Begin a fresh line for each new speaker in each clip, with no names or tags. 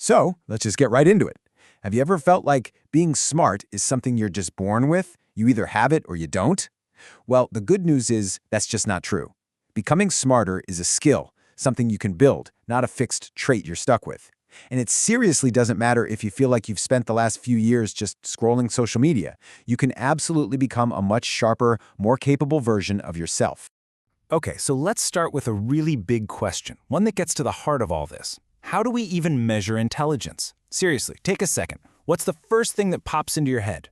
So let's just get right into it. Have you ever felt like being smart is something you're just born with? You either have it or you don't? Well, the good news is that's just not true. Becoming smarter is a skill, something you can build, not a fixed trait you're stuck with. And it seriously doesn't matter if you feel like you've spent the last few years just scrolling social media. You can absolutely become a much sharper, more capable version of yourself.
Okay, so let's start with a really big question, one that gets to the heart of all this. How do we even measure intelligence? Seriously, take a second. What's the first thing that pops into your head?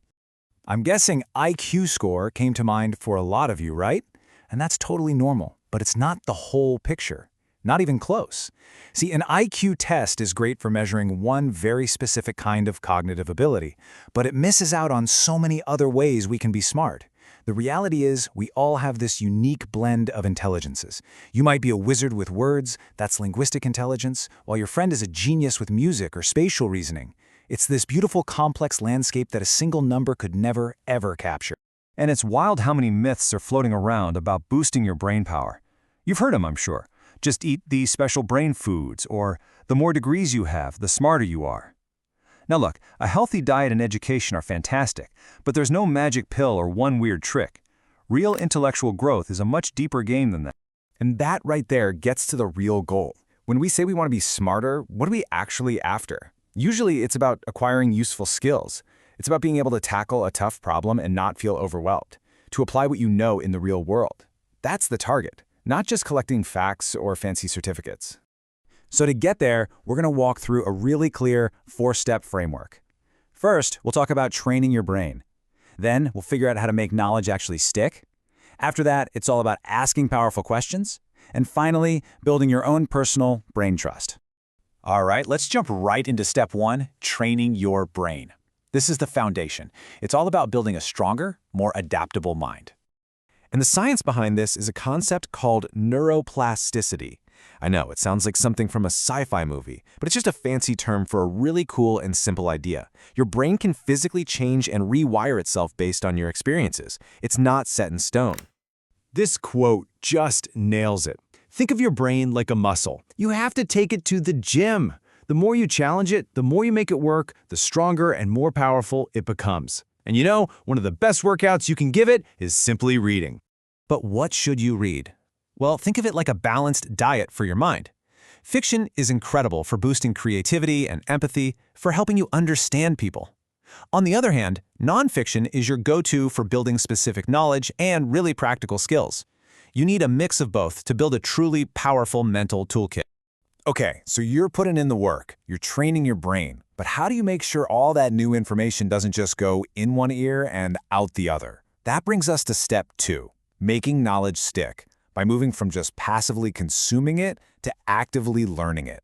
I'm guessing IQ score came to mind for a lot of you, right? And that's totally normal, but it's not the whole picture. Not even close. See, an IQ test is great for measuring one very specific kind of cognitive ability, but it misses out on so many other ways we can be smart. The reality is, we all have this unique blend of intelligences. You might be a wizard with words, that's linguistic intelligence, while your friend is a genius with music or spatial reasoning. It's this beautiful, complex landscape that a single number could never, ever capture.
And it's wild how many myths are floating around about boosting your brain power. You've heard them, I'm sure. Just eat these special brain foods, or the more degrees you have, the smarter you are. Now look, a healthy diet and education are fantastic, but there's no magic pill or one weird trick. Real intellectual growth is a much deeper game than that.
And that right there gets to the real goal. When we say we want to be smarter, what are we actually after? Usually it's about acquiring useful skills. It's about being able to tackle a tough problem and not feel overwhelmed, to apply what you know in the real world. That's the target, not just collecting facts or fancy certificates. So to get there, we're going to walk through a really clear 4-step framework. First, we'll talk about training your brain. Then, we'll figure out how to make knowledge actually stick. After that, it's all about asking powerful questions. And finally, building your own personal brain trust. All right, let's jump right into step 1, training your brain. This is the foundation. It's all about building a stronger, more adaptable mind. And the science behind this is a concept called neuroplasticity. I know, it sounds like something from a sci-fi movie, but it's just a fancy term for a really cool and simple idea. Your brain can physically change and rewire itself based on your experiences. It's not set in stone. This quote just nails it. Think of your brain like a muscle. You have to take it to the gym. The more you challenge it, the more you make it work, the stronger and more powerful it becomes. And you know, one of the best workouts you can give it is simply reading. But what should you read? Well, think of it like a balanced diet for your mind. Fiction is incredible for boosting creativity and empathy, for helping you understand people. On the other hand, nonfiction is your go-to for building specific knowledge and really practical skills. You need a mix of both to build a truly powerful mental toolkit. Okay, so you're putting in the work, you're training your brain, but how do you make sure all that new information doesn't just go in one ear and out the other? That brings us to step 2, making knowledge stick, by moving from just passively consuming it to actively learning it.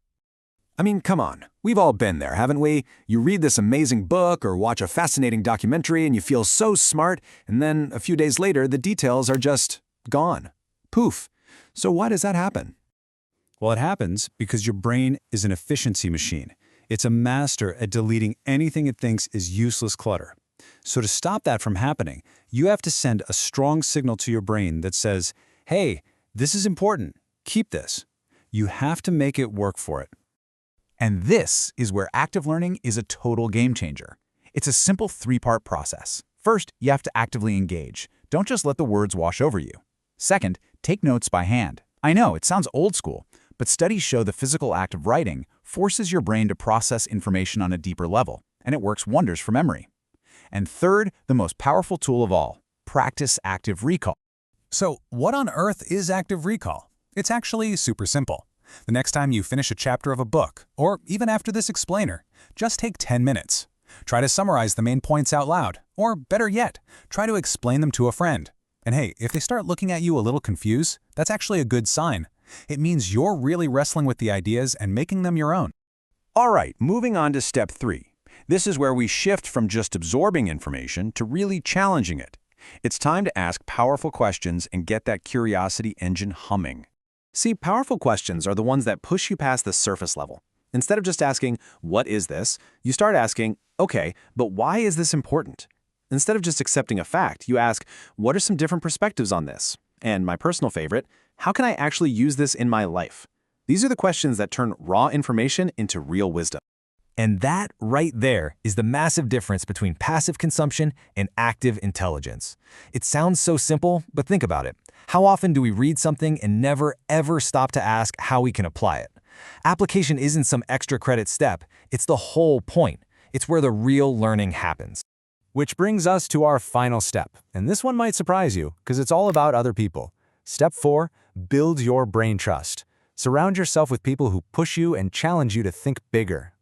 I mean, come on, we've all been there, haven't we? You read this amazing book or watch a fascinating documentary and you feel so smart, and then a few days later, the details are just gone. Poof. So why does that happen?
Well, it happens because your brain is an efficiency machine. It's a master at deleting anything it thinks is useless clutter. So to stop that from happening, you have to send a strong signal to your brain that says, hey, this is important. Keep this. You have to make it work for it.
And this is where active learning is a total game changer. It's a simple 3-part process. First, you have to actively engage. Don't just let the words wash over you. Second, take notes by hand. I know, it sounds old school, but studies show the physical act of writing forces your brain to process information on a deeper level, and it works wonders for memory. And third, the most powerful tool of all, practice active recall. So what on earth is active recall? It's actually super simple. The next time you finish a chapter of a book, or even after this explainer, just take 10 minutes. Try to summarize the main points out loud, or better yet, try to explain them to a friend. And hey, if they start looking at you a little confused, that's actually a good sign. It means you're really wrestling with the ideas and making them your own.
All right, moving on to step 3. This is where we shift from just absorbing information to really challenging it. It's time to ask powerful questions and get that curiosity engine humming. See, powerful questions are the ones that push you past the surface level. Instead of just asking, what is this? You start asking, okay, but why is this important? Instead of just accepting a fact, you ask, what are some different perspectives on this? And my personal favorite, how can I actually use this in my life? These are the questions that turn raw information into real wisdom.
And that right there is the massive difference between passive consumption and active intelligence. It sounds so simple, but think about it. How often do we read something and never ever stop to ask how we can apply it? Application isn't some extra credit step, it's the whole point. It's where the real learning happens. Which brings us to our final step, and this one might surprise you because it's all about other people. Step 4, build your brain trust. Surround yourself with people who push you and challenge you to think bigger.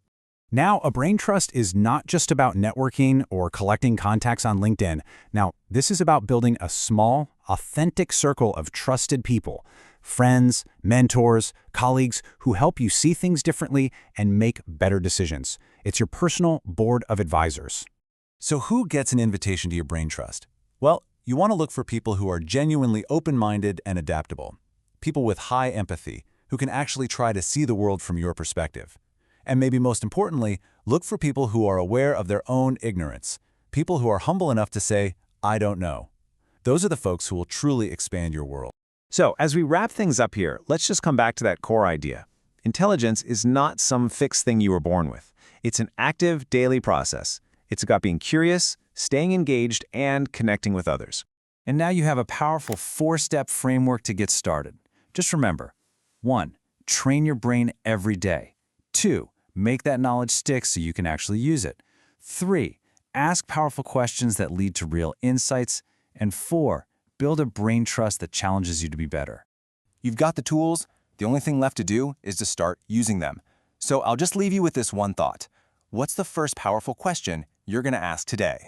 Now, a brain trust is not just about networking or collecting contacts on LinkedIn. Now, this is about building a small, authentic circle of trusted people, friends, mentors, colleagues who help you see things differently and make better decisions. It's your personal board of advisors.
So who gets an invitation to your brain trust? Well, you want to look for people who are genuinely open-minded and adaptable. People with high empathy, who can actually try to see the world from your perspective. And maybe most importantly, look for people who are aware of their own ignorance. People who are humble enough to say, I don't know. Those are the folks who will truly expand your world.
So, as we wrap things up here, let's just come back to that core idea. Intelligence is not some fixed thing you were born with. It's an active, daily process. It's about being curious, staying engaged, and connecting with others. And now you have a powerful 4-step framework to get started. Just remember, 1. Train your brain every day. 2. Make that knowledge stick so you can actually use it. 3. Ask powerful questions that lead to real insights. And 4. Build a brain trust that challenges you to be better.
You've got the tools. The only thing left to do is to start using them. So I'll just leave you with this one thought. What's the first powerful question you're going to ask today?